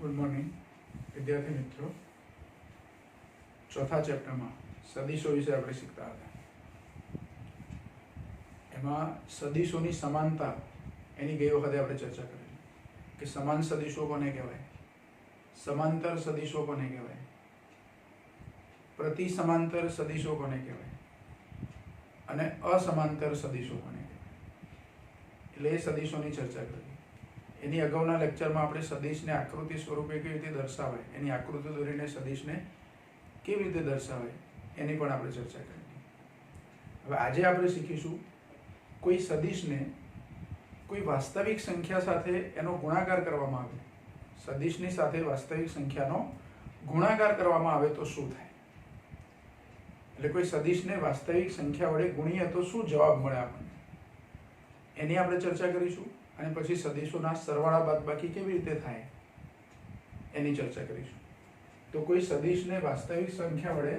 Good morning विद्यार्थी मित्रों। चौथा चैप्टर में सदिशो विषय આપણે શીખતા હતા। એમાં સદિશોની સમાનતા એની ગઈ વખતે આપણે ચર્ચા કરેલી કે સમાન સદિશો કોને કહેવાય, સમાંતર સદિશો કોને કહેવાય, પ્રતિ સમાંતર સદિશો કોને કહેવાય અને અસમાંતર સદિશો કોને કહેવાય, એટલે એ સદિશોની ચર્ચા કરી। એની અગાઉના લેક્ચરમાં આપણે સદિશને આકૃતિ સ્વરૂપે કેવી રીતે દર્શાવાય, એની આકૃતિ દોરીને સદિશને કેવી રીતે દર્શાવાય એની પણ આપણે ચર્ચા કરી। હવે આજે આપણે શીખીશું કોઈ સદિશને કોઈ વાસ્તવિક સંખ્યા સાથે એનો ગુણાકાર કરવામાં આવે, સદિશની સાથે વાસ્તવિક સંખ્યાનો ગુણાકાર કરવામાં આવે તો શું થાય, એટલે કોઈ સદિશને વાસ્તવિક સંખ્યા વડે ગુણીએ તો શું જવાબ મળે આપણને, એની આપણે ચર્ચા કરીશું। અને પછી સદિશોના સરવાળા બાદબાકી કેવી રીતે થાય એની ચર્ચા કરીશું। તો કોઈ સદિશને વાસ્તવિક સંખ્યા વડે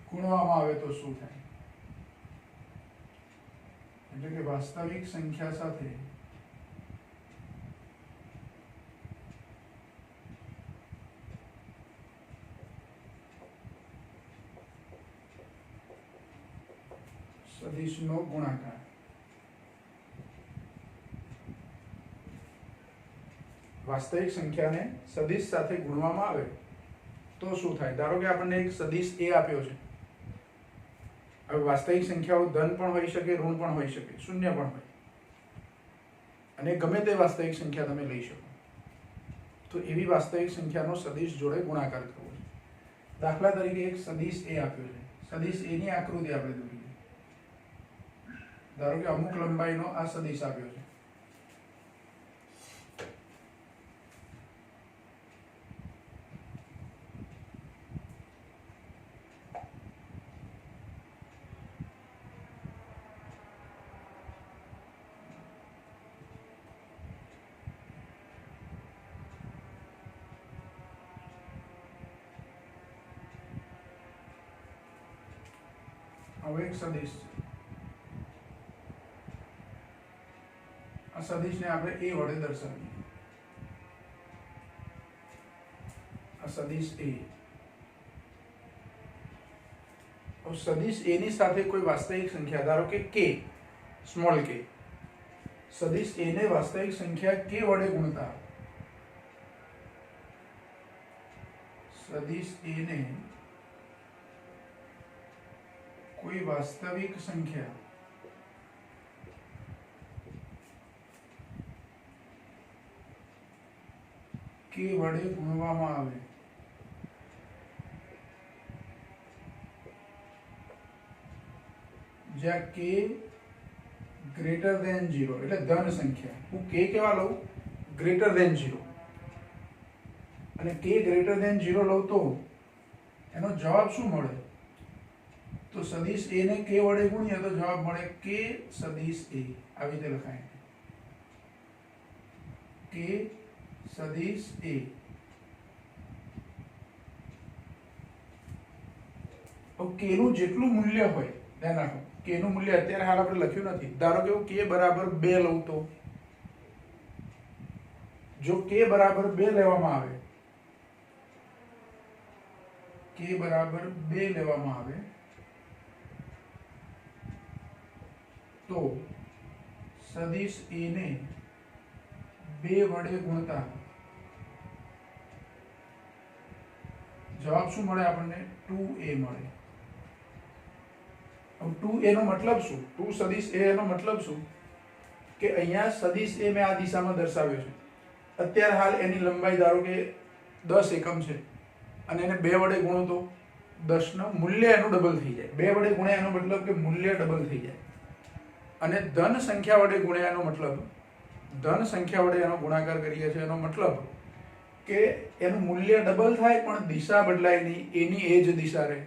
ગુણવામાં આવે તો શું થાય, એટલે કે વાસ્તવિક સંખ્યા સાથે સદિશનો ગુણાકાર। વાસ્તવિક સંખ્યાને સદિશ સાથે ગુણવામાં આવે તો શું થાય। ધારો કે આપણને એક સદિશ a આપ્યો છે। હવે વાસ્તવિક સંખ્યાઓ ધન પણ હોઈ શકે, ઋણ પણ હોઈ શકે, શૂન્ય પણ હોય, અને ગમે તે વાસ્તવિક સંખ્યા તમે લઈ શકો। તો એવી વાસ્તવિક સંખ્યાનો સદિશ જોડે ગુણાકાર કરવો છે। દાખલા તરીકે એક સદિશ a આપ્યો છે, સદિશ a ની આકૃતિ આપણે દોરીએ। ધારો કે અમુક લંબાઈનો આ સદિશ આપ્યો છે। હવે એક સદિશ છે, આ સદિશને આપણે a વડે દર્શાવીએ। આ સદિશ a, સદિશ a ની સાથે કોઈ વાસ્તવિક સંખ્યા ધારો કે k, સ્મોલ k, સદિશ a ને વાસ્તવિક સંખ્યા k વડે ગુણતા સદિશ a ને कोई वास्तविक संख्या के वडे गुणवामां आवे ज्या के ग्रेटर देन 0 એટલે ધન સંખ્યા હું k કેવા લઉં, ગ્રેટર દેન 0, અને k ગ્રેટર દેન 0 લઉં તો એનો જવાબ શું મળે, તો સદિશ a ને k વડે ગુણીએ તો જવાબ મળે k સદિશ a। આવી રીતે લખાય k સદિશ a। તો k નું જેટલું મૂલ્ય હોય, ધ્યાન રાખો k નું મૂલ્ય અત્યારે હાલ આપણે લખ્યું નથી। ધારો કે હું k બરાબર 2 લઉં તો જો k બરાબર 2 લેવામાં આવે, k બરાબર 2 લેવામાં આવે तो सदिश a ने 2 वडे गुणता जवाब શું મળે આપણને, 2a મળે। अब 2a નો મતલબ શું, 2 સદિશ a નો મતલબ શું કે અહીંયા સદિશ a મેં આ દિશામાં દર્શાવ્યો છે। અત્યારે હાલ એની લંબાઈ ધારો કે 10 એકમ છે અને એને 2 વડે ગુણો તો 10 નું મૂલ્ય એનું ડબલ થઈ જાય। 2 વડે ગુણ્યા એનો મતલબ કે મૂલ્ય ડબલ થઈ જાય, અને ધન સંખ્યા વડે ગુણ્યા એનો મતલબ, ધન સંખ્યા વડે એનો ગુણાકાર કરીએ છીએ એનો મતલબ કે એનું મૂલ્ય ડબલ થાય પણ દિશા બદલાય નહીં, એની એ જ દિશા રહે।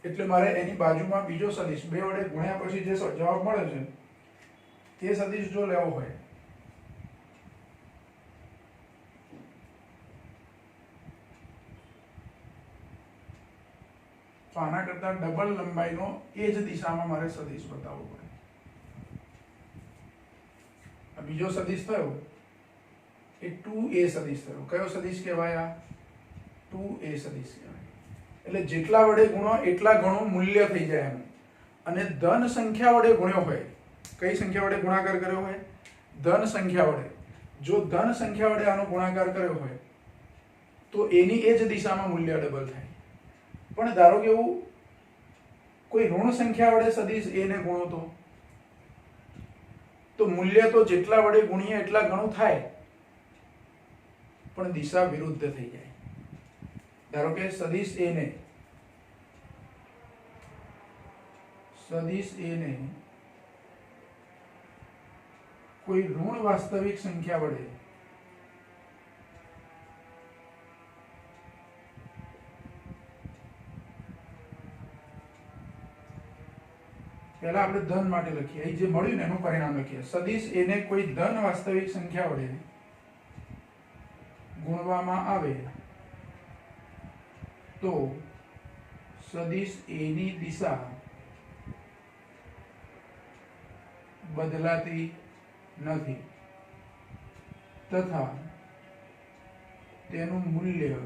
એટલે મારે એની બાજુમાં બીજો સદિશ 2 વડે ગુણ્યા પછી જે જવાબ મળે છે તે સદિશ જો લેવો હોય તો આના કરતા ડબલ લંબાઈનો એ જ દિશામાં મારે સદિશ બતાવવો પડે। બીજો સદિશ થયો એ 2a સદિશ થયો. કયો સદિશ કહેવાય? આ 2a સદિશ કહેવાય. એટલે જેટલા વડે ગુણો એટલા ઘણું મૂલ્ય થઈ જાય એનું. અને ધન સંખ્યા વડે ગુણ્યો હોય, કઈ સંખ્યા વડે ગુણાકાર કર્યો હોય? ધન સંખ્યા વડે. જો ધન સંખ્યા વડે આનો ગુણાકાર કર્યો હોય તો એની એ જ દિશામાં મૂલ્ય ડબલ થાય. પણ ધારો કે એવું કોઈ ઋણ સંખ્યા વડે સદિશ a ને ગુણો તો મૂલ્ય તો જેટલા વડે ગુણીએ એટલા ઘણું થાય, પણ દિશા વિરુદ્ધ થઈ જાય. ધારો કે સદિશ a ને કોઈ ઋણ વાસ્તવિક સંખ્યા વડે પહેલા આપણે ધન માટે લખીએ, અહીં જે મળ્યું ને એનું પરિણામ લખીએ. સદિશ a ને કોઈ ધન વાસ્તવિક સંખ્યા વડે ગુણવામાં આવે તો સદિશ a ની દિશા બદલાતી નથી તથા તેનું મૂલ્ય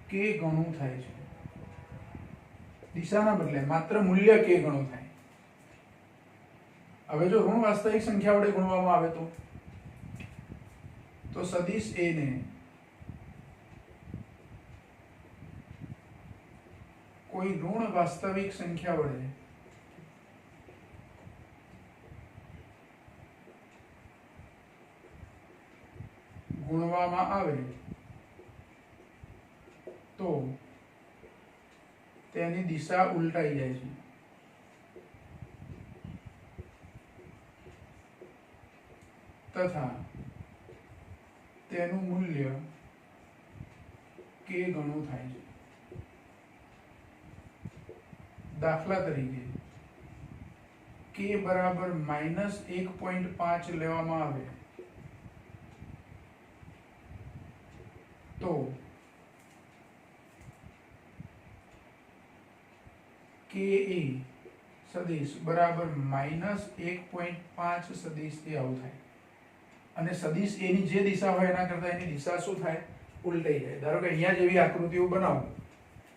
k ગણું થાય છે. દિશા ના બદલે માત્ર મૂલ્ય k ગણું થાય. હવે જો ઋણ વાસ્તવિક સંખ્યા વડે ગુણવામાં આવે તો સદિશ a ને કોઈ ઋણ વાસ્તવિક સંખ્યા વડે ગુણવામાં આવે તો તેની દિશા ઉલટાઈ જાય છે. તથા તેનું મૂલ્ય k ગણું થાય છે. દાખલા તરીકે k બરાબર -1.5 લેવામાં આવે તો k એ સદિશ બરાબર -1.5 સદિશ એ આવું થાય. અને સદિશ a ની જે દિશા હોય એના કરતા એની દિશા શું થાય? ઉલટાઈ જાય. ધારો કે અહીંયા જેવી આકૃતિઓ બનાવો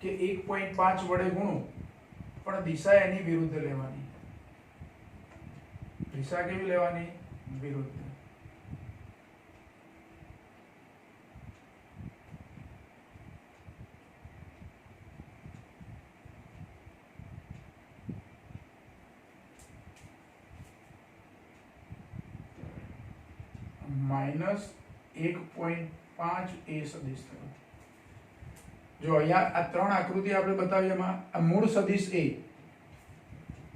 કે 1.5 વડે ગુણો પણ દિશા એની વિરુદ્ધ લેવાની. દિશા કેવી લેવાની? વિરુદ્ધ. -1.5 એ સદિશ થયો. જો અહીંયા આ ત્રણ આકૃતિ આપણે બતાવી, એમાં આ મૂળ સદિશ a,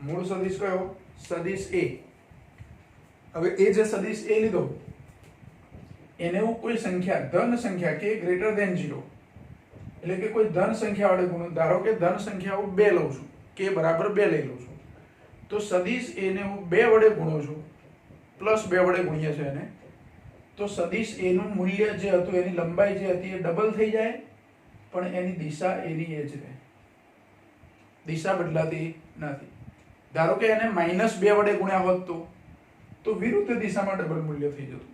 મૂળ સદિશ કયો? સદિશ a. હવે એ જે સદિશ a લીધો એને હું કોઈ સંખ્યા, ધન સંખ્યા k ગ્રેટર ધેન 0, એટલે કે કોઈ ધન સંખ્યા વડે ગુણું. ધારો કે ધન સંખ્યા હું 2 લઉં છું, k બરાબર 2 લઈ લઉં છું, તો સદિશ a ને હું 2 વડે ગુણું છું, +2 વડે ગુણીએ છીએ એને, તો સદિશ a નું મૂલ્ય જે હતું, એની લંબાઈ જે હતી એ ડબલ થઈ જાય, પણ એની દિશા એની એ જ રહે. દિશા બદલાતી નથી. ધારો કે એને -2 વડે ગુણ્યા હોત તો વિરુદ્ધ દિશામાં ડબલ મૂલ્ય થઈ જતું.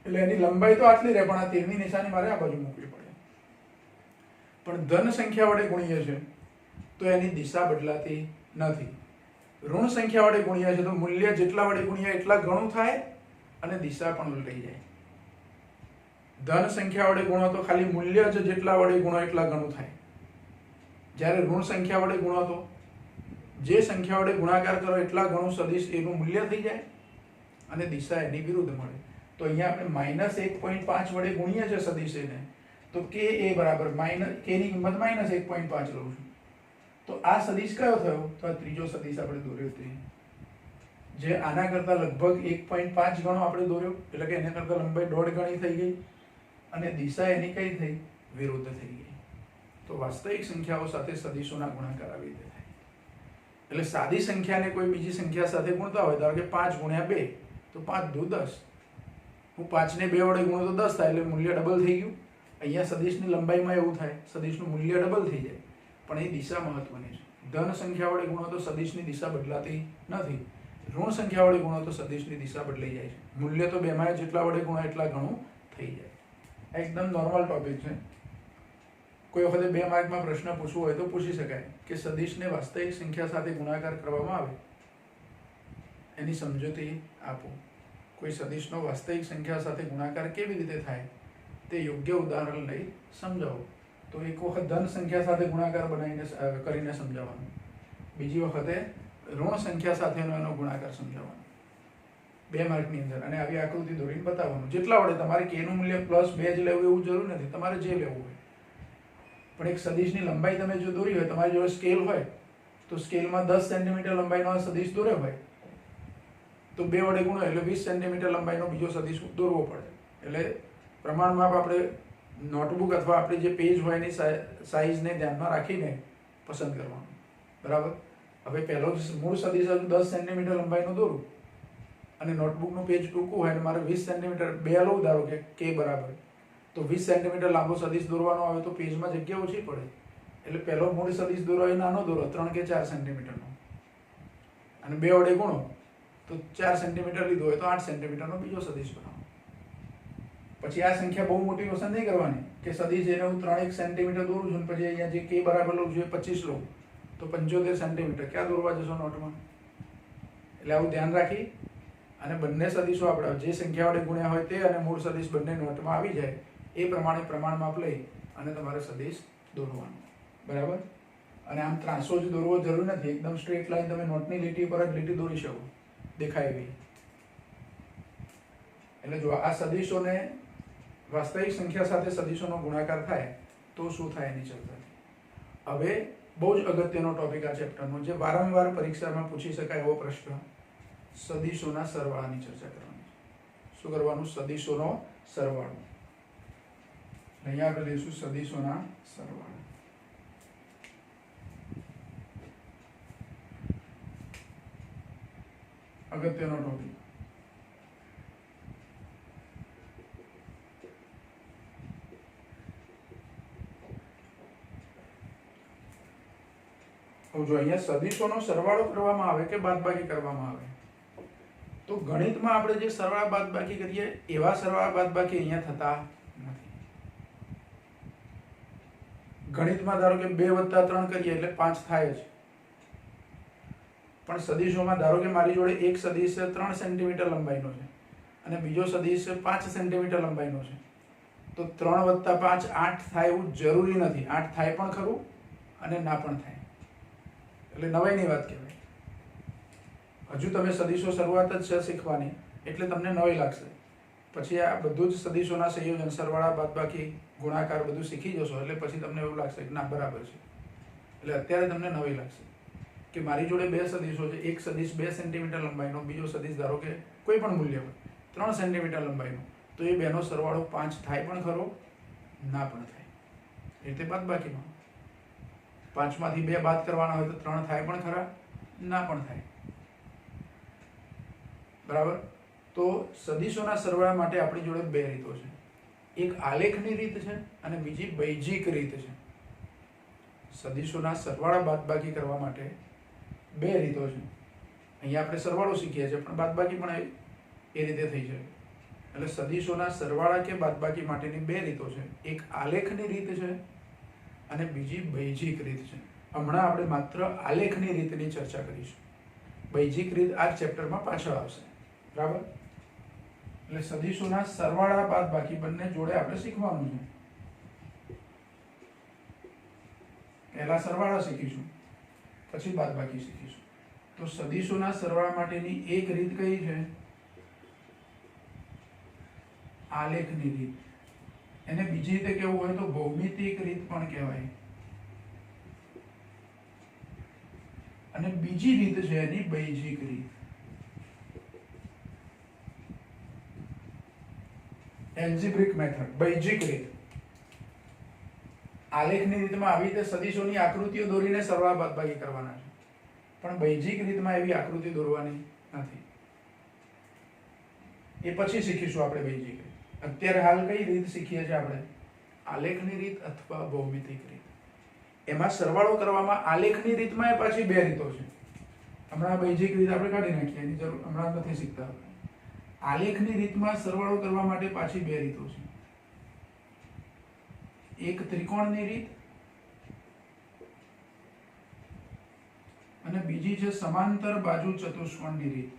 એટલે એની લંબાઈ તો આટલી રહે, પણ આ તીરની નિશાની મારે આ બાજુ મૂકવી પડે. પણ ધન સંખ્યા વડે ગુણીએ છે તો એની દિશા બદલાતી નથી. ઋણ સંખ્યા વડે ગુણીએ છે તો મૂલ્ય જેટલા વડે ગુણીએ એટલા ઘણું થાય અને દિશા પણ ઉલટાઈ જાય. ધન સંખ્યા વડે ગુણો તો ખાલી મૂલ્ય જ જેટલા વડે ગુણો એટલા ઘણું થાય. જ્યારે ઋણ સંખ્યા વડે ગુણો તો જે સંખ્યા વડે ગુણાકાર કરો એટલા ઘણું સદિશ એનું મૂલ્ય થઈ જાય અને દિશા એની વિરુદ્ધ મળે. તો અહીંયા આપણે -1.5 વડે ગુણીએ છે સદિશ એને, તો k એ બરાબર k ની કિંમત -1.5 લઉં છું. તો આ સદિશ કયો થયો? તો આ ત્રીજો સદિશ આપણે દોર્યો તે, જે આના કરતા લગભગ 1.5 ગણો આપણે દોર્યો, એટલે કે એના કરતા લંબાઈ 1.5 ગણી થઈ ગઈ અને દિશા એની કઈ થઈ? વિરુદ્ધ થઈ ગઈ. તો વાસ્તવિક સંખ્યાઓ સાથે સદિશોના ગુણાકાર આવી રીતે થાય. એટલે સાદી સંખ્યાને કોઈ બીજી સંખ્યા સાથે ગુણતા હોય, ધારો કે 5 ગુણ્યા 2 તો 5 દુ 10, હું 5 ને 2 વડે ગુણું તો 10 થાય, એટલે મૂલ્ય ડબલ થઈ ગયું. અહીંયા સદિશની લંબાઈમાં એવું થાય, સદિશનું મૂલ્ય ડબલ થઈ જાય, પણ એ દિશા મહત્વની છે. ધન સંખ્યા વડે ગુણો તો સદિશની દિશા બદલાતી નથી, ઋણ સંખ્યા વડે ગુણો તો સદિશની દિશા બદલાઈ જાય છે. મૂલ્ય તો બેમાં જેટલા વડે ગુણો એટલા ઘણું થઈ જાય. આ એકદમ નોર્મલ ટોપિક છે. કોઈ વખતે 2 માર્કમાં પ્રશ્ન પૂછવો હોય તો પૂછી શકાય કે સદિશને વાસ્તવિક સંખ્યા સાથે ગુણાકાર કરવામાં આવે એની સમજૂતી આપો. કોઈ સદિશનો વાસ્તવિક સંખ્યા સાથે ગુણાકાર કેવી રીતે થાય તે યોગ્ય ઉદાહરણ લઈ સમજાવો. તો એક વખત ધન સંખ્યા સાથે ગુણાકાર કરીને સમજાવવાનું, બીજી વખતે ઋણ સંખ્યા સાથેનો એનો ગુણાકાર સમજાવવાનો 2 માર્કની અંદર. અને આવી આકૃતિ દોરીને બતાવવાનું. જેટલા વડે તમારે કે નું મૂલ્ય +2 જ લેવું એવું જરૂર નથી, તમારે જે લેવું હોય. પણ એક સદિશની લંબાઈ તમે જો દોરી હોય, તમારી જોડે સ્કેલ હોય તો સ્કેલમાં 10 સેન્ટીમીટર લંબાઈનો સદિશ દોર્યો હોય તો 2 વડે ગુણો એટલે 20 સેન્ટીમીટર લંબાઈનો બીજો સદિશ દોરવો પડે. એટલે પ્રમાણમાં આપણે નોટબુક અથવા આપણે જે પેજ હોય એની સાઇઝને ધ્યાનમાં રાખીને પસંદ કરવાનું. બરાબર. હવે પહેલો મૂળ સદિશ 10 સેન્ટીમીટર લંબાઈનો દોરું અને નોટબુકનું પેજ ટૂંકું હોય અને મારે 20 સેન્ટીમીટર 2 લઉં, ધારો કે k બરાબર, તો 20 સેન્ટીમીટર લાંબો સદિશ દોરવાનો આવે તો પેજમાં જગ્યા ઓછી પડે. એટલે પહેલો મૂળ સદિશ દોરો એ નાનો દોરો 3 કે 4 સેન્ટીમીટરનો, અને 2 વડે ગુણો તો 4 સેન્ટીમીટર લીધો હોય તો 8 સેન્ટીમીટરનો બીજો સદિશ બનાવો. પછી આ સંખ્યા બહુ મોટી પસંદ નહીં કરવાની કે સદિશ એને હું 3 સેન્ટીમીટર દોરું છું પછી અહીંયા જે k બરાબર લઉં છું એ 25 લઉં તો 75 સેન્ટીમીટર ક્યાં દોરવા જશો નોટમાં. એટલે આવું ધ્યાન રાખી અને બંને સદિશો આપણે જે સંખ્યા વડે ગુણ્યા હોય તે અને મૂળ સદિશ બંને નોટમાં આવી જાય એ પ્રમાણે પ્રમાણમાપ લઈ અને તમારે સદિશ દોરવાનું. બરાબર. અને આમ ત્રાસો જ દોરવો જરૂર નથી, એકદમ સ્ટ્રેટ લાઈન તમે નોટની લીટી પર જ લીટી દોરી શકો દેખાય એવી. એટલે જો આ સદિશોને વાસ્તવિક સંખ્યા સાથે સદિશોનો ગુણાકાર થાય તો શું થાય એની ચર્ચા. હવે બહુ જ અગત્યનો ટોપિક આ ચેપ્ટરનો, જે વારંવાર પરીક્ષામાં પૂછી શકાય એવો પ્રશ્ન, સદિશોના સરવાળાની ચર્ચા કરવાની. શું કરવાનું? સદિશોનો સરવાળો. અહીંયા આપણે લઈશું સદિશોના સરવાળા. અગત્યનો ટોપિક. જો અહીંયા સદિશોનો સરવાળો કરવામાં આવે કે બાદબાકી કરવામાં આવે તો ગણિતમાં આપણે જે સરવાળા બાદબાકી કરીએ એવા સરવાળા બાદબાકી અહીંયા થતા નથી. ગણિતમાં ધારો કે 2 + 3 કરીએ એટલે 5 થાય જ, પણ સદિશોમાં ધારો કે મારી જોડે એક સદિશ 3 સેન્ટીમીટર લંબાઈનો છે અને બીજો સદિશ 5 સેન્ટીમીટર લંબાઈનો છે, તો 3 + 5 8 થાય એવું જરૂરી નથી. 8 થાય પણ ખરું અને ના પણ થાય. એટલે નવાઈની વાત કહેવાય. હજુ તમે સદિશો શરૂઆત જ છે શીખવાની એટલે તમને નવાઈ લાગશે. પછી આ બધું જ સદિશોના સંયોજન, સરવાળા, બાદબાકી, ગુણાકાર બધું શીખી જશો એટલે પછી તમને એવું લાગશે કે ના બરાબર છે. એટલે અત્યારે તમને નવાઈ લાગશે કે મારી જોડે 2 સદિશો છે, એક સદિશ 2 સેન્ટીમીટર લંબાઈનો, બીજો સદિશ ધારો કે કોઈ પણ મૂલ્ય હોય 3 સેન્ટીમીટર લંબાઈનો, તો એ બેનો સરવાળો 5 થાય પણ ખરો ના પણ થાય. એ રીતે બાદબાકીમાં 5 માંથી 2 બાદ કરવાના હોય તો 3 થાય પણ ખરા ના પણ થાય. બરાબર. તો સદિશોના સરવાળા માટે આપણી જોડે 2 રીતો છે. એક આલેખની રીત છે અને બીજી બૈજિક રીત છે. સદિશોના સરવાળા બાદબાકી કરવા માટે 2 રીતો છે. અહીંયા આપણે સરવાળો શીખીએ છીએ પણ બાદબાકી પણ એ રીતે થઈ શકે. એટલે સદિશોના સરવાળા કે બાદબાકી માટેની 2 રીતો છે. એક આલેખની રીત છે અને બીજી બૈજિક રીત છે. હમણાં આપણે માત્ર આલેખની રીતની ચર્ચા કરીશું. બૈજિક રીત આ ચેપ્ટરમાં પાછળ આવશે. બરાબર. એટલે સદિશોના સરવાળા બાદબાકી બંને જોડે આપણે શીખવાનું છે. પહેલા સરવાળા શીખીશું પછી બાદબાકી શીખીશું. તો સદિશોના સરવાળા માટેની એક રીત કઈ છે? આલેખની રીત. એને બીજી રીતે કેવું હોય તો ભૌમિતિક રીત પણ કહેવાય. અને બીજી રીત છે એની બૈજિક રીત. એલ્જિબ્રિક મેથડ, બૈજિક રીત. આલેખની રીતમાં આવી રીતે સદિશોની આકૃતિઓ દોરીને સરવાળા બાદબાકી કરવાના છે, પણ બૈજિક રીતમાં એવી આકૃતિ દોરવાની નથી. એ પછી શીખીશું આપણે બૈજિક રીત. અત્યારે હાલ કઈ રીત શીખીએ છીએ આપણે? આલેખની રીત અથવા ભૌમિતિક રીત. એમાં સરવાળો કરવામાં આલેખની રીતમાં એ પાછી 2 રીતો છે. હમણાં બેઝિક રીત આપણે કાઢી નાખીએ, એની જરૂર હમણાં નથી શીખતા. આલેખની રીતમાં સરવાળો કરવા માટે પાછી બે રીતો છે. એક ત્રિકોણની રીત અને બીજી છે સમાંતર બાજુ ચતુષ્કોણની રીત.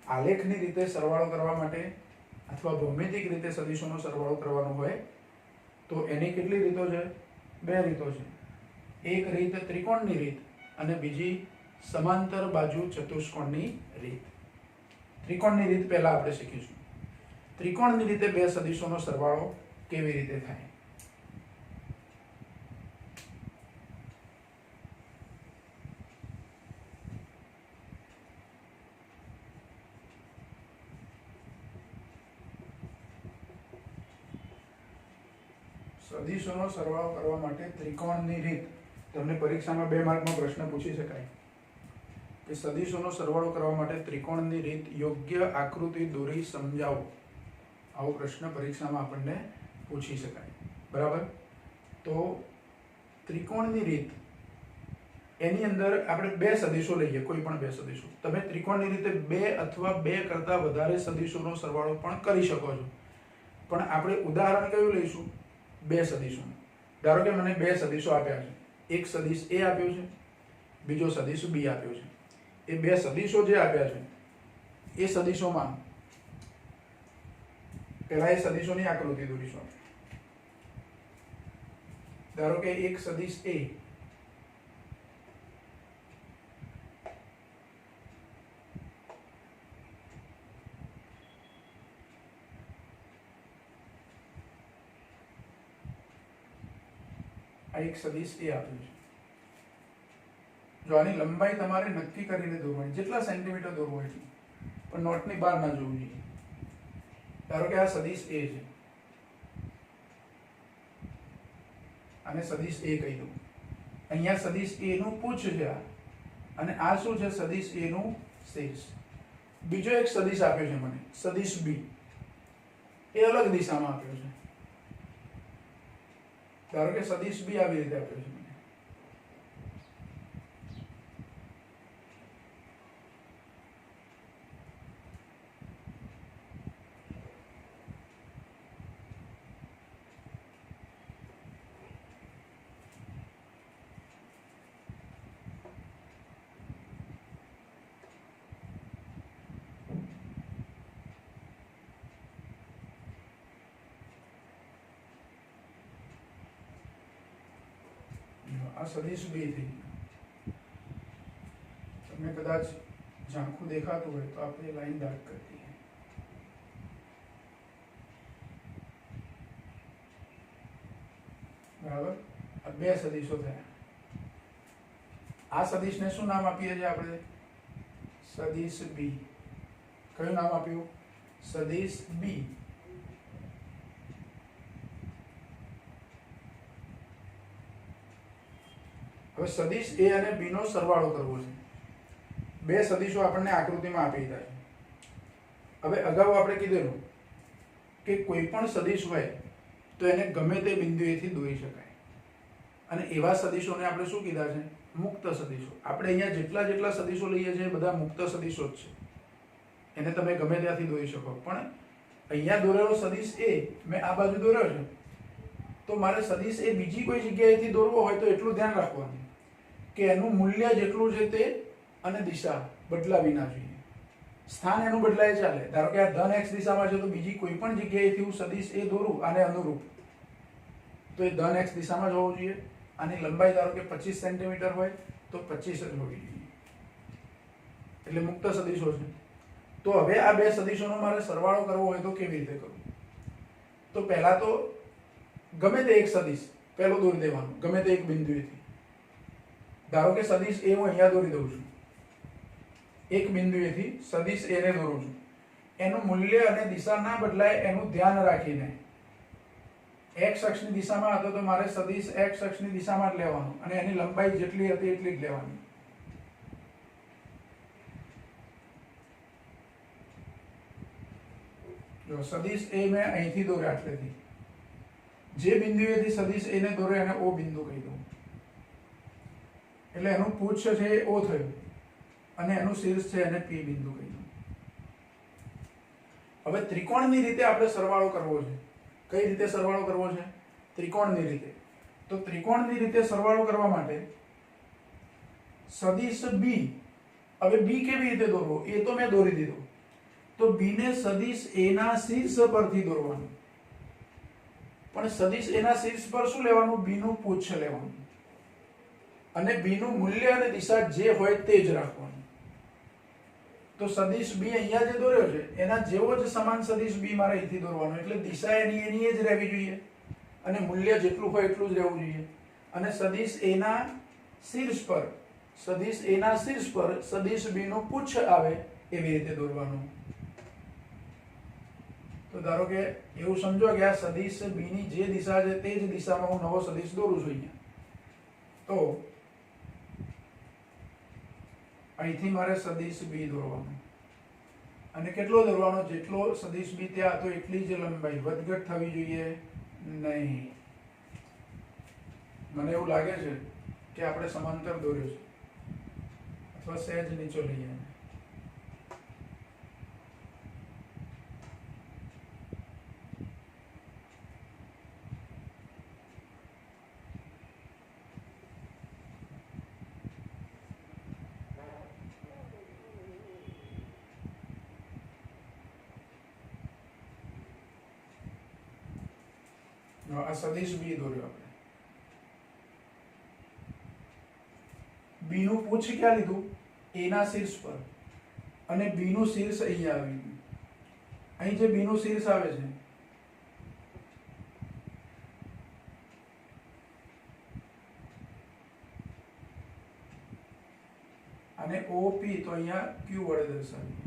આલેખની રીતે સરવાળો કરવા માટે અથવા ભૌમિતિક રીતે સદિશોનો સરવાળો કરવાનો હોય તો એની કેટલી રીતો છે? બે રીતો છે. એક રીત ત્રિકોણની રીત અને બીજી સમાંતર બાજુ ચતુષ્કોણની રીત. ત્રિકોણની રીત પહેલા આપણે શીખીશું. ત્રિકોણની રીતે બે સદિશોનો સરવાળો કેવી રીતે થાય? સદિશોનો સરવાળો કરવા માટે ત્રિકોણની રીત. તમને પરીક્ષામાં 2 માર્કમાં પ્રશ્ન પૂછી શકાય કે સદિશોનો સરવાળો કરવા માટે ત્રિકોણની રીત યોગ્ય આકૃતિ દોરી સમજાવો. આવો પ્રશ્ન પરીક્ષામાં આપણને પૂછી શકાય. બરાબર? તો ત્રિકોણની રીત એની અંદર આપણે બે સદિશો લઈએ, કોઈ પણ બે સદિશો. તમે ત્રિકોણની રીતે 2 અથવા 2 કરતાં વધારે સદિશોનો સરવાળો પણ કરી શકો છો. પણ આપણે ઉદાહરણ કયું લઈશું? બે સદિશો. ધારો કે મને બે સદિશો આપ્યા છે. એક સદિશ A આપ્યો છે, બીજો સદિશ B આપ્યો છે. એ બે સદિશો જે આપ્યા છે એ સદિશોમાં પહેલા એ સદિશોની આકૃતિ દોરીશું. ધારો કે એક સદિશ A આ એક સદિશ A આપ્યું છે. જો આની લંબાઈ તમારે નક્કી કરીને દોરવાની, જેટલા સેન્ટીમીટર દોરવું હોય એટલું, પણ નોટની બહાર ના જવું જોઈએ. ધારો કે આ સદિશ A છે, આને સદિશ A કહી દઉં. અહીંયા સદિશ A નું પૂછ છે આ, અને આ શું છે? સદિશ A નું શીર્ષ. બીજો એક સદિશ આપ્યો છે મને, સદિશ B. એ અલગ દિશામાં આપ્યો છે. ધારો કે સદિશ B આવી રીતે આપ્યો છે મને. આ સદિશ B થઈ. તમને કદાચ ઝાંખું દેખાતું હોય તો આપણે લાઈન ડાર્ક કરી દઈએ. બરાબર? આ બે સદિશો થયા. આ સદિશને શું નામ આપીએ છીએ આપણે? સદિશ B. કયું નામ આપ્યું? સદિશ B. હવે સદિશ A અને B નો સરવાળો કરવો છે. બે સદિશો આપણને આકૃતિમાં આપી દીધા છે. હવે અગાઉ આપણે કીધેલું કે કોઈ પણ સદિશ હોય તો એને ગમે તે બિંદુએથી દોરી શકાય. અને એવા સદિશોને આપણે શું કીધા છે? મુક્ત સદિશો. આપણે અહીંયા જેટલા સદિશો લઈએ છીએ બધા મુક્ત સદિશો જ છે. એને તમે ગમે ત્યાંથી દોરી શકો. પણ અહીંયા દોરેલો સદિશ A મેં આ બાજુ દોર્યો છે, તો મારે સદિશ A બીજી કોઈ જગ્યાએથી દોરવો હોય તો એટલું ધ્યાન રાખવાનું કે એનું મૂલ્ય જેટલું છે તે અને દિશા બદલાવી ના જોઈએ. સ્થાન એનું બદલાય ચાલે. ધારો કે આ ધન x દિશામાં છે તો બીજી કોઈ પણ જગ્યાએથી હું સદિશ A દોરું આને અનુરૂપ, તો એ ધન x દિશામાં જ હોવું જોઈએ. આની લંબાઈ ધારો કે 25 સેન્ટીમીટર હોય તો 25 જ હોવી જોઈએ. એટલે મુક્ત સદિશો છે. તો હવે આ બે સદિશોનો મારે સરવાળો કરવો હોય તો કેવી રીતે કરવું? તો પહેલા તો ગમે તે એક સદિશ પહેલો દોરી દેવાનો, ગમે તે એક બિંદુએથી. ધારો કે સદિશ A હું અહીંયા દોરી દઉં છું. એક બિંદુએથી સદિશ A ને દોરું છું. એનું મૂલ્ય અને દિશા ના બદલાય એનું ધ્યાન રાખીને x અક્ષની દિશામાં હતો તો મારે સદિશ x અક્ષની દિશામાં જ લેવાનું અને એની લંબાઈ જેટલી હતી એટલી જ લેવાની. જો સદિશ એ મેં અહીંથી દોર્યા આટલેથી, જે બિંદુએથી સદિશ એ ને દોરે એને ઓ બિંદુ કહી દઉં, એટલે એનું પૂછ છે એ ઓ થયું અને એનું શીર્ષ છે એને પી બિંદુ કહી દઉં. હવે ત્રિકોણની રીતે આપણે સરવાળો કરવો છે. કઈ રીતે સરવાળો કરવો છે? ત્રિકોણની રીતે. તો ત્રિકોણની રીતે સરવાળો કરવા માટે સદિશ બી, હવે બી કેવી રીતે દોરવો એ તો મેં દોરી દીધો. તો બી ને સદિશ એ ના શીર્ષ પરથી દોરવાનું. પણ સદિશ એ ના શીર્ષ પર શું લેવાનું? બી નું પુચ્છ લેવાનું અને બી નું મૂલ્ય અને દિશા જે હોય તે જ રાખવાનું. તો સદિશ બી અહીંયા જે દોર્યો છે એના જેવો જ સમાન સદિશ બી મારે અહીંથી દોરવાનો, એટલે દિશા એની જ રહેવી જોઈએ અને મૂલ્ય જેટલું હોય એટલું જ રહેવું જોઈએ. અને સદિશ એ ના શીર્ષ પર, સદિશ એ ના શીર્ષ પર સદિશ બી નું પુચ્છ આવે એવી રીતે દોરવાનું. તો ધારો કે એવું સમજો કે આ સદિશ બી ની જે દિશા છે તે જ દિશામાં હું નવો સદિશ દોરું છું અહીંયા. તો અહીંથી મારે સદિશ બી દોરવાનો અને કેટલો દોરવાનો? જેટલો સદિશ બી ત્યાં હતો એટલી જ લંબાઈ, વધઘટ થવી જોઈએ નહીં. મને એવું લાગે છે કે આપણે સમાંતર દોર્યો છે અથવા સહેજ નીચો લઈએ. આ સદિશ બી દોર્યો આપણે. બી નું પૂછ ક્યાં લીધું? એ ના શીર્ષ પર, અને બી નું શીર્ષ અહીંયા આવી ગયું. અહીં જે બી નું શીર્ષ આવે છે અને ઓપી તો અહીંયા ક્યુ વડે દર્શાવ્યું.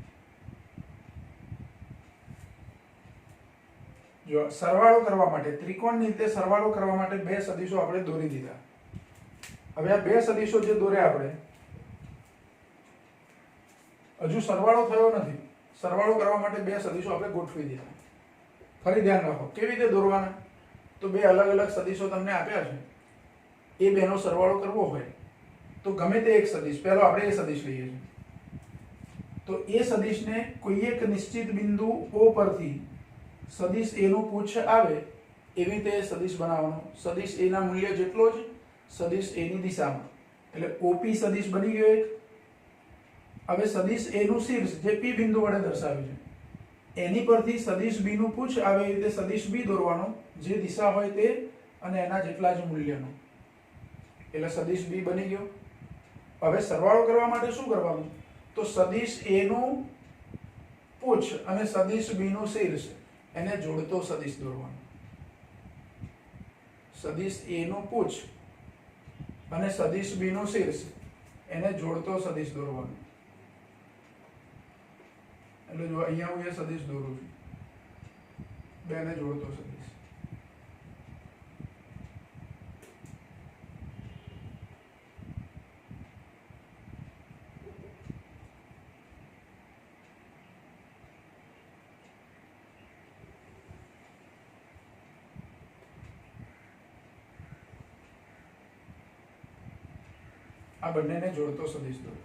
જો સરવાળો કરવા માટે, ત્રિકોણની રીતે સરવાળો કરવા માટે બે સદિશો આપણે દોરી દીધા. હવે આ બે સદિશો જે દોર્યા આપણે, હજુ સરવાળો થયો નથી. સરવાળો કરવા માટે બે સદિશો આપણે ગોઠવી દીધા. ફરી ધ્યાન રાખો કેવી રીતે દોરવાના. તો બે અલગ અલગ સદિશો તમને આપ્યા છે, એ બેનો સરવાળો કરવો હોય તો ગમે તે એક સદિશ, પહેલો આપણે એ સદિશ લઈએ છીએ. તો એ સદિશને કોઈ એક નિશ્ચિત બિંદુ O પરથી સદિશ એ નું પુચ્છ આવે એવી રીતે સદિશ બનાવવાનો. સદિશ એ ના મૂલ્ય જેટલો જ સદિશ એ ની દિશામાં, એટલે OP સદિશ બની ગયો એક. હવે સદિશ એ નું શીર્ષ જે P બિંદુ વડે દર્શાવ્યું છે એની પરથી સદિશ B નું પુચ્છ આવે એ રીતે સદિશ B દોરવાનો, જે દિશા હોય તે અને એના જેટલા જ મૂલ્યનો. એટલે સદિશ B બની ગયો. હવે સરવાળો કરવા માટે શું કરવાનું? તો સદિશ A નું પુચ્છ અને સદિશ B નું શીર્ષ એને જોડતો સદિશ દોરવાનો. સદિશ A નું પુચ્છ અને સદિશ B નું શીર્ષ એને જોડતો સદિશ દોરવાનો. એટલે જો અહીંયા હું એ સદિશ દોરું છું, બેને જોડતો સદિશ. આ બંનેને જોડતો સદિશ દોરો.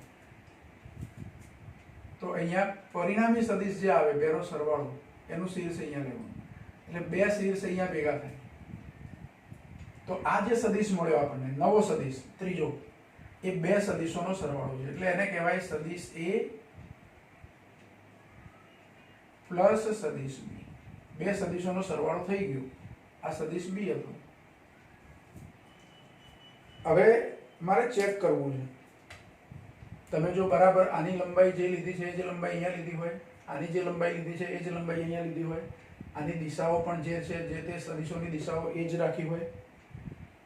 તો અહીંયા પરિણામી સદિશ જે આવે બેનો સરવાળો, એનું શીર્ષ અહીંયા લેવાનું. એટલે બે શીર્ષ અહીંયા ભેગા થાય. તો આ જે સદિશ મળ્યો આપણને, નવો સદિશ ત્રીજો, એ બે સદિશોનો સરવાળો છે. એટલે એને કહેવાય સદિશ A પ્લસ સદિશ B. બે સદિશોનો સરવાળો થઈ ગયો. આ સદિશ B હતો. હવે મારે ચેક કરવું છે. તમે જો બરાબર આની લંબાઈ જે લીધી છે એ જ લંબાઈ અહીંયા લીધી હોય, આની જે લંબાઈ લીધી છે એ જ લંબાઈ અહીંયા લીધી હોય, આની દિશાઓ પણ જે છે જે તે સદિશોની દિશાઓ એ જ રાખી હોય,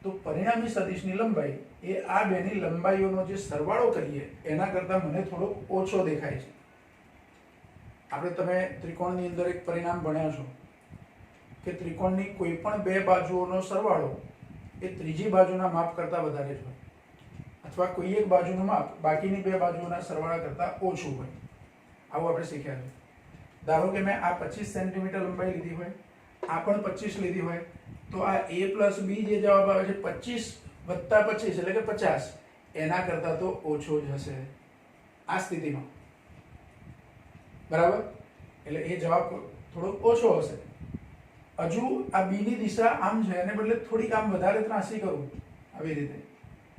તો પરિણામી સદિશની લંબાઈ એ આ બેની લંબાઈઓનો જે સરવાળો કરીએ એના કરતાં મને થોડો ઓછો દેખાય છે. આપણે તમે ત્રિકોણની અંદર એક પરિણામ ભણ્યા છો કે ત્રિકોણની કોઈ પણ બે બાજુઓનો સરવાળો એ ત્રીજી બાજુના માપ કરતાં વધારે જ હોય, અથવા કોઈ એક બાજુનું માપ બાકીની બે બાજુઓના સરવાળા કરતાં ઓછું હોય. આવું આપણે શીખ્યા છે. ધારો કે મેં આ 25 સેન્ટીમીટર લંબાઈ લીધી હોય, આ પણ 25 લીધી હોય, તો આ a પ્લસ b જે જવાબ આવે છે 25 વત્તા 25 એટલે કે 50, એના કરતા તો ઓછો જ હશે આ સ્થિતિમાં, બરાબર? એટલે એ જવાબ થોડો ઓછો હશે. હજુ આ b ની દિશા આમ છે, એને બદલે થોડીક આમ વધારે ત્રાંસી કરું આવી રીતે,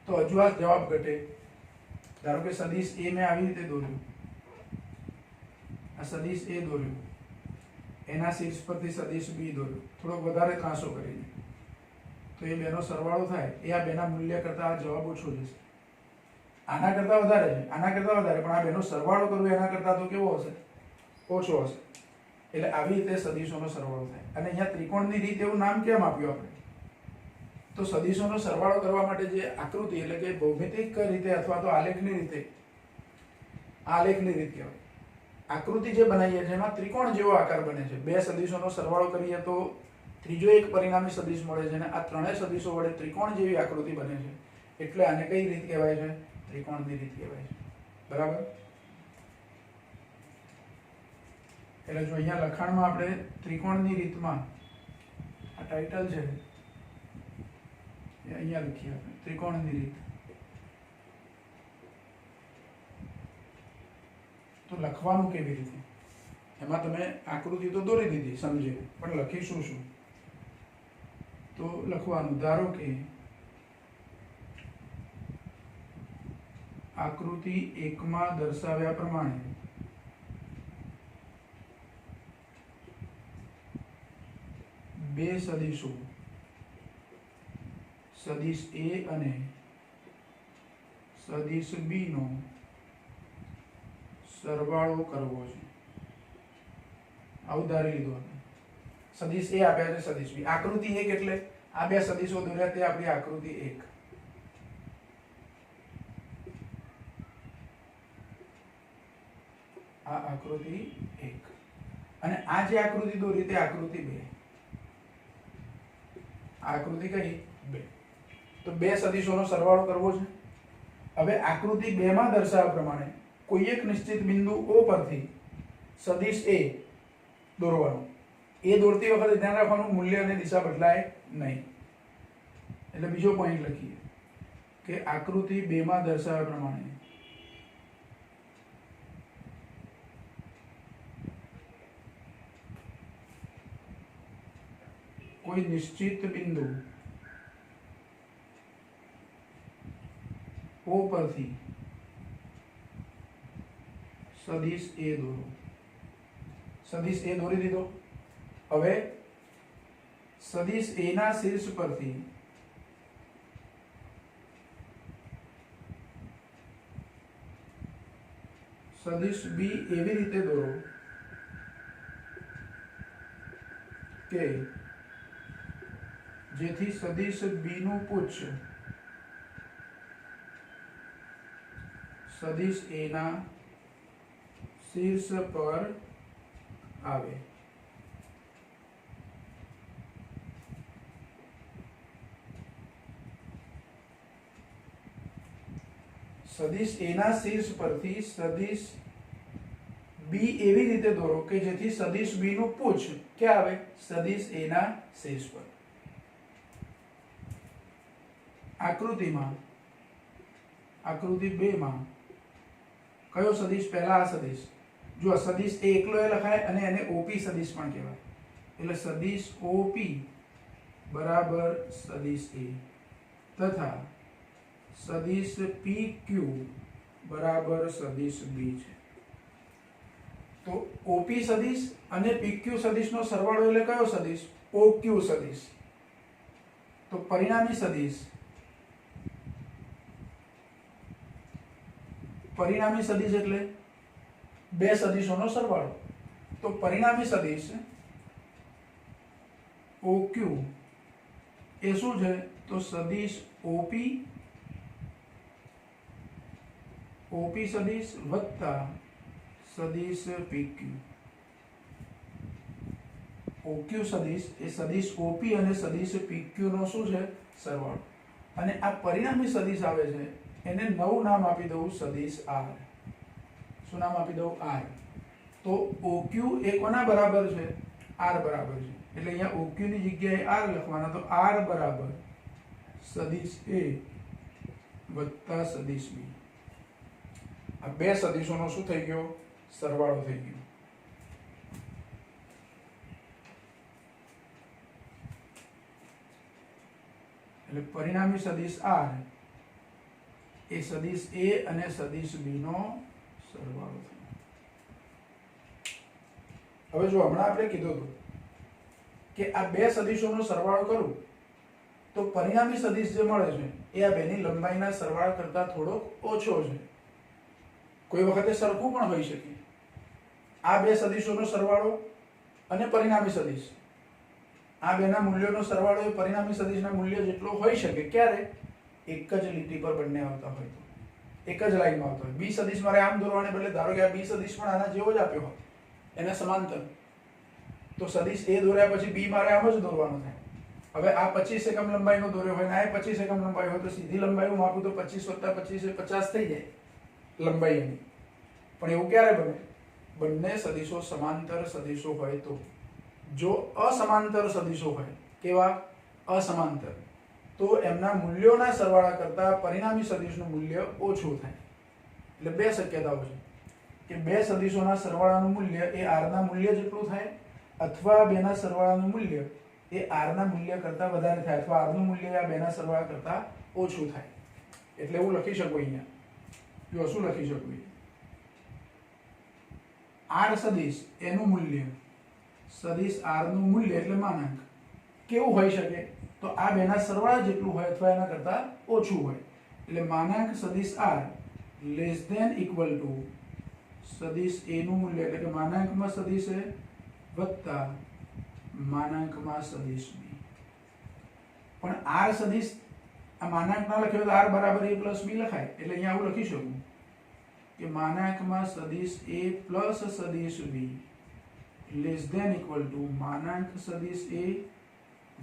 તો હજુ આ જવાબ ઘટે. ધારો કે સદિશ a મેં આવી રીતે દોર્યું, આ સદિશ a દોર્યું, એના શીર્ષ પરથી સદિશ b દોર્યો, થોડોક વધારે ત્રાંસો કરીને, તો એ બેનો સરવાળો થાય, એ આ બેના મૂલ્ય કરતા આ જવાબ ઓછો જશે. આના કરતા વધારે છે, આના કરતા વધારે, પણ આ બેનો સરવાળો કરવો એના કરતા તો કેવો હશે? ઓછો હશે. એટલે આવી રીતે સદિશોનો સરવાળો થાય. અને અહીંયા ત્રિકોણની રીત એવું નામ કેમ આપ્યું આપણે? તો સદિશોનો સરવાળો કરવા માટે જે આકૃતિ એટલે કે ભૌમિતિક રીતે અથવા તો આલેખની રીતે, આલેખની રીત કહેવાય. આકૃતિ જે બનાવીએ છીએ એમાં ત્રિકોણ જેવો આકાર બને છે. બે સદિશોનો સરવાળો કરીએ તો ત્રીજો એક પરિણામી સદિશ મળે છે, અને આ ત્રણેય સદિશો વડે ત્રિકોણ જેવી આકૃતિ બને છે. એટલે આને કઈ રીત કહેવાય છે? ત્રિકોણની રીત કહેવાય છે. બરાબર? એટલે જો અહીંયા લખાણમાં આપણે ત્રિકોણની રીતમાં આ ટાઇટલ છે, અહીંયા લખીએ આપણે ત્રિકોણની રીત. તો લખવાનું કેવી રીતે? એમાં તમે આકૃતિ તો દોરી દીધી સમજે, પણ લખીશું શું? તો લખવાનું, ધારો કે આકૃતિ 1 માં દર્શાવ્યા પ્રમાણે બે સદિશો સદિશ a અને સદિશ b નો સરવાળો કરવો છે. આવું ધારી લીધું આપણે. સદિશ a આપ્યા છે, સદિશ b. આકૃતિ 1 એટલે આ બે સદિશો દોર્યા તે આપણી આકૃતિ 1. આ આકૃતિ 1 અને આ જે આકૃતિ દોરી તે આકૃતિ 2. આકૃતિ કઈ? 2. તો બે સદિશોનો સરવાળો કરવો છે. હવે આકૃતિ 2 માં દર્શાવ્યા પ્રમાણે કોઈ એક નિશ્ચિત બિંદુ O પરથી સદિશ A દોરવાનો. એ દોરતી વખતે ધ્યાન રાખવાનું મૂલ્ય અને દિશા બદલાય નહીં. એટલે બીજો પોઈન્ટ લખીએ કે આકૃતિ 2 માં દર્શાવ્યા પ્રમાણે કોઈ નિશ્ચિત બિંદુ O પરથી સદિશ A દોરો. સદિશ A દોરી દીધો. હવે સદિશ A ના શીર્ષ પરથી સદિશ B એવી રીતે દોરો કે જેથી સદિશ B નું પુચ્છ સદિશ A ના શીર્ષ પર આવે. સદિશ A ના શીર્ષ પરથી સદિશ B એવી રીતે દોરો કે જેથી સદિશ B નું પુચ્છ ક્યાં આવે? સદિશ A ના શીર્ષ પર. આકૃતિમાં આકૃતિ 2 માં કયો સદિશ? પહેલા આ સદિશ. જો સદિશ A એકલો એ લખાય અને એને OP સદિશ પણ કહેવાય. એટલે સદિશ OP બરાબર સદિશ A તથા સદિશ PQ બરાબર સદિશ B છે. તો OP સદિશ અને PQ સદિશનો સરવાળો એટલે કયો સદિશ? OQ સદિશ. તો પરિણામી સદિશ એટલે બે સદિશોનો સરવાળો. તો પરિણામી સદિશ OQ એ શું છે? તો સદિશ OP સદિશ વત્તા સદિશ PQ. OQ સદિશ એ સદિશ OP અને સદિશ PQ નો શું છે? સરવાળો. અને આ પરિણામી સદિશ આવે છે એને નવું નામ આપી દઉં સદિશ R. શું નામ આપી દઉં? R. તો OQ એ કોના બરાબર છે? R બરાબર છે. એટલે અહીંયા OQ ની જગ્યાએ R લખવાના, તો R બરાબર સદિશ A વત્તા સદિશ B. આ બે સદિશોનો શું થઈ ગયો? સરવાળો થઈ ગયો. એટલે પરિણામી સદિશ R એ સદિશ A અને સદિશ B નો સરવાળો થયો. હવે જો હમણાં આપણે કીધું હતું કે આ બે સદિશોનો સરવાળો કરું તો પરિણામી સદિશ જે મળે છે એ આ બેની લંબાઈના સરવાળા કરતા થોડો ઓછો છે. કોઈ વખતે સરખું પણ હોઈ શકે. આ બે સદિશોનો સરવાળો અને પરિણામી સદિશ, આ બેના મૂલ્યોનો સરવાળો એ પરિણામી સદિશના મૂલ્ય જેટલો હોઈ શકે. ક્યારે? એક જ લીટી પર બંને આવતા હોય તો, એક જ લાઈનમાં આવતા હોય. બી સદિશ મારે આમ દોરવાને બદલે ધારો કે આ બી સદિશ પણ આના જેવો જ આપ્યો હોય એને સમાંતર, તો સદિશ A દોર્યા પછી B મારે આમ જ દોરવાનો થાય. હવે આ 25 એકમ લંબાઈનો દોર્યો હોય ને આ 25 એકમ લંબાઈ હોય તો સીધી લંબાઈ હું માપું તો 25 + 25 એ 50 થઈ જાય લંબાઈ એની. પણ એવું ક્યારે બને? બંને સદિશો સમાંતર સદિશો હોય તો. જો અસમાંતર સદિશો હોય, કેવા? અસમાંતર, તો એમના મૂલ્યોના સરવાળા કરતા પરિણામી સદિશનું મૂલ્ય ઓછું થાય. એટલે બે શક્યતાઓ છે કે બે સદિશોના સરવાળાનું મૂલ્ય એ r ના મૂલ્ય જેટલું થાય, અથવા બેના સરવાળાનું મૂલ્ય એ r ના મૂલ્ય કરતા વધારે થાય, અથવા r નું મૂલ્ય આ બેના સરવાળા કરતા ઓછું થાય. એટલે હું લખી શકું અહીંયા, જો શું લખી શકું? r સદિશ એનું મૂલ્ય સદિશ r નું મૂલ્ય એટલે માનાંક કેવું હોઈ શકે? તો આ બેના સરવાળા જેટલું હોય અથવા એના કરતા ઓછું હોય. એટલે માનાંક સદિશ r less than equal to સદિશ a નું મૂલ્ય, એટલે કે માનાંકમાં સદિશ a વત્તા માનાંકમાં સદિશ b. પણ r સદિશ આ માનાંક ના લખ્યો તો r બરાબર a + b લખાય. એટલે અહીંયા આવું લખી શકું કે માનાંકમાં સદિશ a પ્લસ સદિશ b less than equal to માનાંક સદિશ a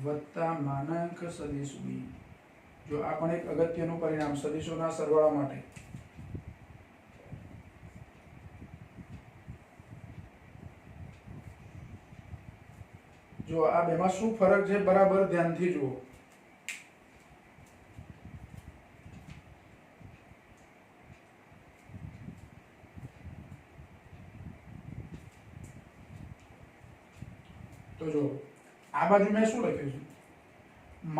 વત્તા માનાંક સદિશ b. જો આ પણ એક અગત્યનું પરિણામ સદિશોના સરવાળા માટે. જો આ બેમાં શું ફરક છે બરાબર ધ્યાનથી જુઓ. તો જો આ બાજુ મેં શું લખ્યું છે?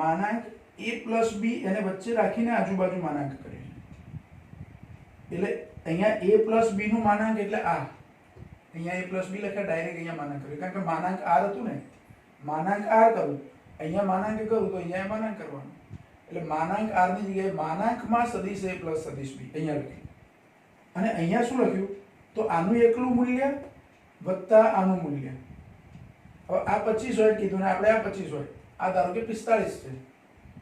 માનાંક a + b એને વચ્ચે રાખીને આજુબાજુ માનાંક કર્યું છે. એટલે અહીંયા a + b નું માનાંક એટલે આ, અહીંયા a + b લખ્યા, ડાયરેક્ટ અહીંયા માનાંક કર્યું. કારણ કે માનાંક r હતું ને, માનાંક r કરું, અહીંયા માનાંક કરું તો અહીંયા માનાંક કરવાનું. એટલે માનાંક r ની જગ્યાએ માનાંકમાં સદિશ a + સદિશ b અહીંયા લખ્યું. અને અહીંયા શું લખ્યું? તો આનું એકલું મૂલ્ય વત્તા આનું મૂલ્ય. હવે આ 25 હોય કીધું ને આપણે આ 25 હોય, આ ધારો કે 45 છે.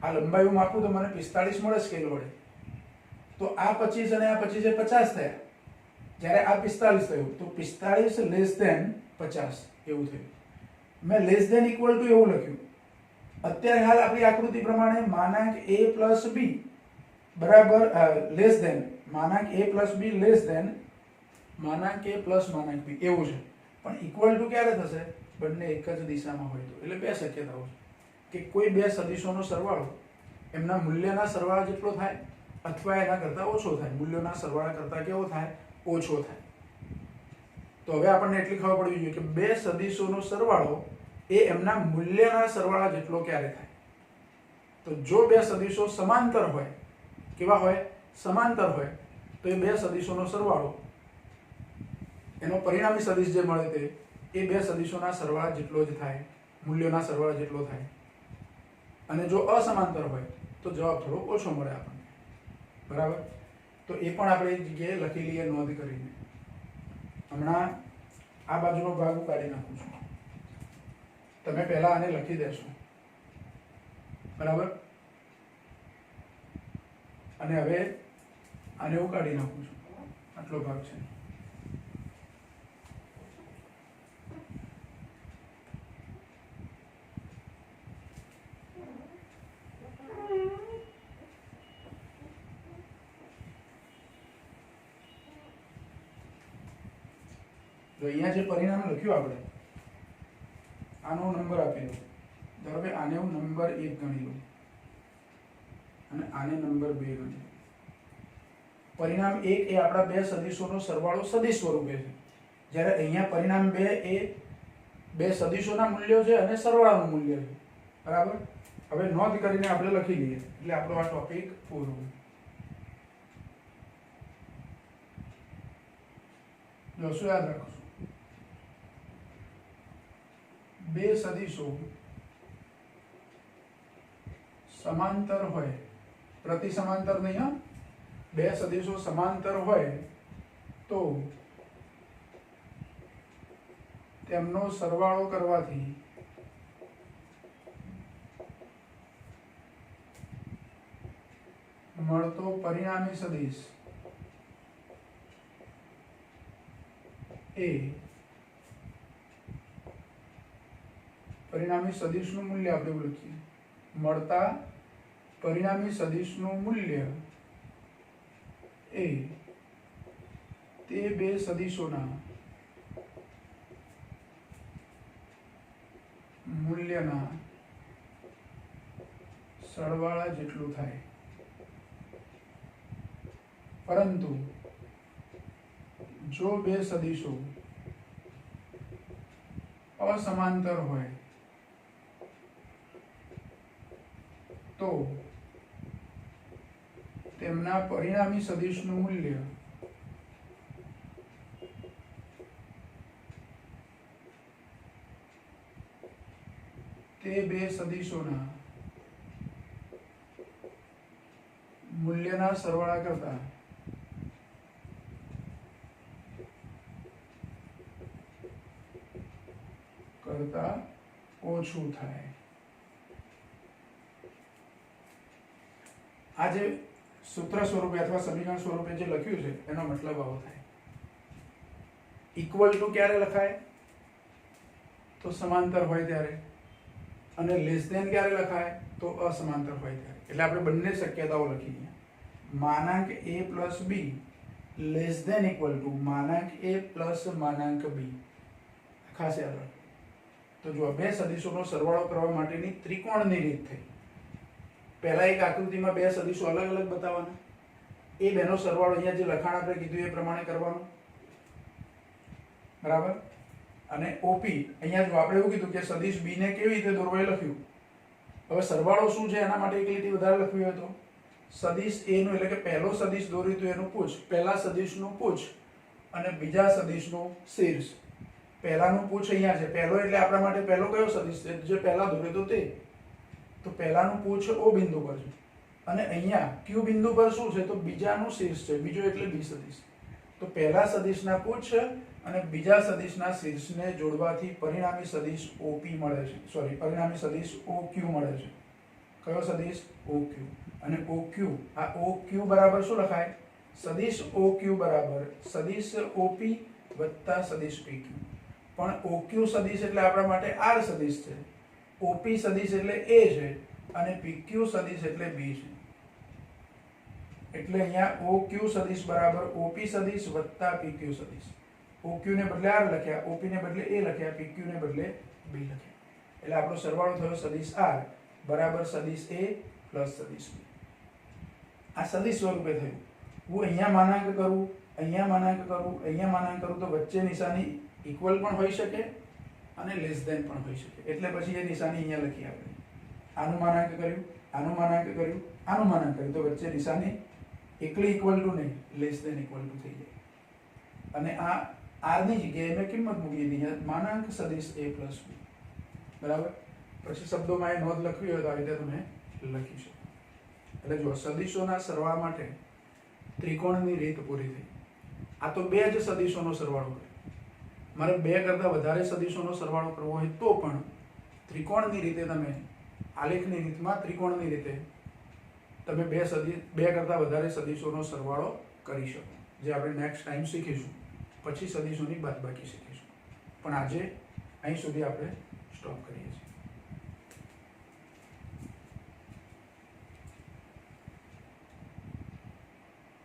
આ લંબાઈ હું માપું તો મને 45 મળે સ્કેલ વડે. તો આ 25 અને આ 25 એ 50 થયા. જ્યારે આ 45 થયું તો 45 લેસ ધેન 50 એવું થયું. મેં લેસ ધેન ઇક્વલ ટુ એવું લખ્યું. અત્યારે હાલ આપણી આકૃતિ પ્રમાણે માનાંક a + b બરાબર લેસ ધેન માનાંક a + b લેસ ધેન માનાંક a + માનાંક b એવું છે. પણ ઇક્વલ ટુ ક્યારે થશે? બંને એક જ દિશામાં હોય તો. એટલે બે શક્યતાઓ છે કે કોઈ બે સદિશોનો સરવાળો એમના મૂલ્યના સરવાળા જેટલો થાય અથવા એના કરતા ઓછો થાય. મૂલ્યોના સરવાળા કરતા કેવો થાય? ઓછો થાય. તો હવે આપણને એટલી ખબર પડવી જોઈએ કે બે સદિશોનો સરવાળો એ એમના મૂલ્યના સરવાળા જેટલો ક્યારે થાય? તો જો બે સદિશો સમાંતર હોય, કેવા હોય? સમાંતર હોય, તો એ બે સદિશોનો સરવાળો એનો પરિણામી સદિશ જે મળે તે એ બે સદિશોના સરવાળા જેટલો જ થાય, મૂલ્યોના સરવાળા જેટલો થાય. અને જો અસમાંતર હોય તો જવાબ થોડો ઓછો મળે આપણને. બરાબર? તો એ પણ આપણે એક જગ્યાએ લખી લઈએ નોંધ કરીને. હમણાં આ બાજુનો ભાગ હું કાઢી નાખું છું. તમે પહેલા આને લખી દેશો. બરાબર? અને હવે આને હું કાઢી નાખું છું. આટલો ભાગ છે. જો અહીંયા જે પરિણામ લખ્યું આપણે, આનો નંબર આપી દો. ધારો કે આને હું નંબર 1 ગણી લઉં અને આને નંબર 2 ગણી લઉં. પરિણામ 1 એ આપણા બે સદિશોનો સરવાળો સદિશ સ્વરૂપે છે, જ્યારે અહીંયા પરિણામ 2 એ બે સદિશોના મૂલ્યો છે અને સરવાળાનું મૂલ્ય છે. બરાબર. હવે નોંધ કરીને આપણે લખી લઈએ એટલે આપણો આ ટોપિક પૂરો. જો શું યાદ રાખશું, બે સદિશો સમાંતર હોય, પ્રતિ સમાંતર નહીં હા, બે સદિશો સમાંતર હોય તો તેમનો સરવાળો કરવાથી મળતો પરિણામી સદિશ એ પરિણામી સદિશનું મૂલ્ય આપણે એવું લખીએ, મળતા પરિણામી સદિશનું મૂલ્ય એ તે બે સદિશોના મૂલ્યના સરવાળા જેટલું થાય. પરંતુ જો બે સદિશો અસમાંતર હોય તો તેમના પરિણામી સદિશનું મૂલ્ય તે બે સદિશોના મૂલ્યના સરવાળા કરતા ઓછું થાય. આ જે સૂત્ર સ્વરૂપે અથવા સમીકરણ સ્વરૂપે જે લખ્યું છે એનો મતલબ આવો થાય. ઇક્વલ ટુ ક્યારે લખાય? તો સમાંતર હોય ત્યારે, અને લેસ ધેન ક્યારે લખાય? તો અસમાંતર હોય ત્યારે. એટલે આપણે બંને શક્યતાઓ લખી. માનાંક a plus b less than equal to માનાંક a પ્લસ માનાંક b. ખાસ યાદ રાખો. તો જો બે સદિશોનો સરવાળો કરવા માટેની ત્રિકોણની રીત થઈ. પહેલા એક આકૃતિમાં બે સદિશો અલગ અલગ બતાવવાના, એ બેનો સરવાળો અહીંયા જે લખાણ આપણે કીધું એ પ્રમાણે કરવાનું. બરાબર. અને OP અહીંયા જો આપણે એવું કીધું કે સદિશ b ને કેવી રીતે દોરવો એ લખ્યું. હવે સરવાળો શું છે એના માટે એક લીટી વધારે લખવી હોય તો સદિશ a નું, એટલે કે પહેલો સદિશ દોર્યું તો એનું પૂછ, પહેલા સદિશનું પૂછ અને બીજા સદિશનું શીર્ષ. પહેલાનું પૂછ અહીંયા છે, પહેલો એટલે આપણા માટે પહેલો કયો સદિશ છે? જે પહેલા દોર્યો તો તે. તો પહેલાનું પૂછ O બિંદુ પર છે અને અહીંયા Q બિંદુ પર શું છે? તો બીજાનું શીર્ષ છે. બીજો એટલે B સદિશ. તો પહેલા સદિશના પૂછ અને બીજા સદિશના શીર્ષને જોડવાથી પરિણામી સદિશ OP મળે છે. સોરી, પરિણામી સદિશ OQ મળે છે. કયો સદિશ? OQ. અને OQ, આ OQ બરાબર શું લખાય? સદિશ OQ બરાબર સદિશ OP વત્તા સદિશ PQ. પણ OQ સદિશ એટલે આપણા માટે R સદિશ છે, OP સદિશ એટલે A છે અને PQ સદિશ એટલે B છે. એટલે અહીંયા OQ સદિશ બરાબર OP સદિશ વત્તા PQ સદિશ. OQ ને બદલે R લખ્યા, OP ને બદલે A લખ્યા, PQ ને બદલે B લખ્યા. એટલે આપણો સરવાળો થયો સદિશ R બરાબર સદિશ A પ્લસ સદિશ B. આ સદિશ સ્વરૂપે થયું. હું અહીંયા માનાંક કરું, અહીંયા માનાંક કરું, અહીંયા માનાંક કરું તો વચ્ચે નિશાની ઇક્વલ પણ હોઈ શકે અને લેસ ધેન પણ હોઈ શકે. એટલે પછી એ નિશાની અહીંયા લખી આપણે. આનું માનાંક કર્યું, આનું માનાંક કર્યું, આનું માનાંક કર્યું તો વચ્ચે નિશાની એકલી ઇક્વલ ટુ નહીં, લેસ ધેન ઇક્વલ ટુ થઈ જાય. અને આ r ની જગ્યાએ મેં કિંમત મૂકી દીધી, માનાંક સદિશ a પ્લસ b. બરાબર. પછી શબ્દોમાં એ નોંધ લખવી હોય તો આ રીતે તમે લખી શકો. એટલે જો સદિશોના સરવાળા માટે ત્રિકોણની રીત પૂરી થઈ. આ તો બે જ સદિશોનો સરવાળો કર્યો. મારે બે કરતાં વધારે સદિશોનો સરવાળો કરવો હોય તો પણ ત્રિકોણની રીતે તમે આલેખની રીતમાં ત્રિકોણની રીતે તમે બે કરતાં વધારે સદિશોનો સરવાળો કરી શકો, જે આપણે નેક્સ્ટ ટાઈમ શીખીશું. પછી સદિશોની બાદબાકી શીખીશું. પણ આજે અહીં સુધી આપણે સ્ટોપ કરીએ છીએ.